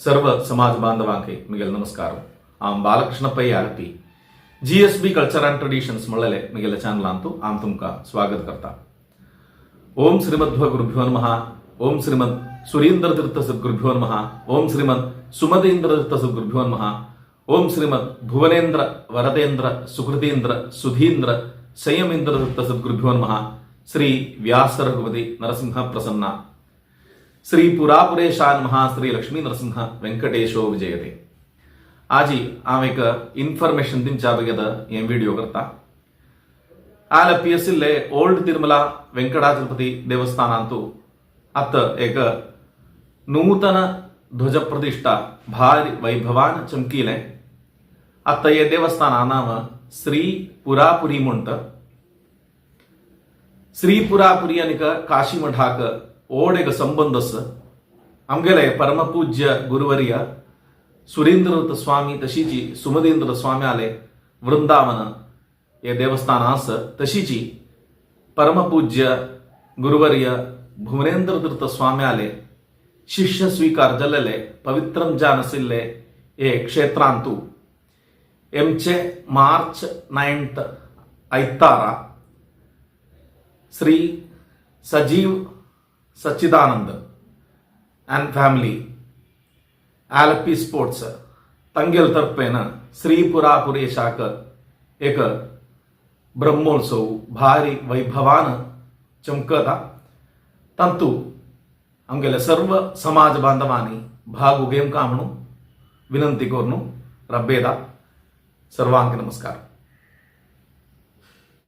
सर्व समाज बांधवांके मिगेल नमस्कार आम बालकृष्ण पै आलपी GSB कल्चर एंड ट्रेडिशन्स मळले मिगेल चॅनल अंतू आम तुमका स्वागत करता। ओम श्रीमद्भ गुरुभ्यो नमः। ओम श्रीमद सुरेंद्र तीर्थ सद्गुरुभ्यो नमः। ओम श्रीमद सुमदेंद्र तीर्थ सद्गुरुभ्यो नमः। ओम श्रीमद भुवनेन्द्र वरदेन्द्र सुकृतेन्द्र सुधीन्द्र संयमेन्द्र तीर्थ सद्गुरुभ्यो नमः। श्री व्यास रघुपति नरसिंह प्रसन्ना श्री पुरापुरेशा नमः। श्री लक्ष्मी नरसिंह वेंकटेशो विजयते। आज आम एक इन्फॉर्मेशन तुमच्या बघेत हे व्हिडिओ करता। आल PSLे ओल्ड तिरुमला वेंकटाचलपति देवस्थानांतू अत एक नूतन ध्वज प्रतिष्ठा भारी वैभवान चमकीले। अत ये देवस्थान नाम श्री पुरापुरी म्हणत। श्री पुरापुरी अनिक काशी मठाक ओड एक संबंध अस। आमगेले परमपूज्य गुरुवर्य सुरेंद्र स्वामी तशीची सुमदेंद्र स्वामी आले वृंदावन ये देवस्थान आस। तशीची परमपूज्य गुरुवर्य भुवनेन्द्र तीर्थ स्वामी आले शिष्य स्वीकार जल्लेले पवित्रम जानसिल्ले ये क्षेत्रांतू एमचे मार्च 9 ಐತಾರ श्री सजीव सच्चिदानंद end family Alleppey sports तंगेल तर्फेन Shri पुरापुरेशाक एक ब्रह्मोत्सव भारी वैभवान चमकता। तंतु आमगेले सर्व समाज बांधवांनी भाग उगेम का म्हणून विनंती करून रब्बेदा सर्वांक नमस्कार।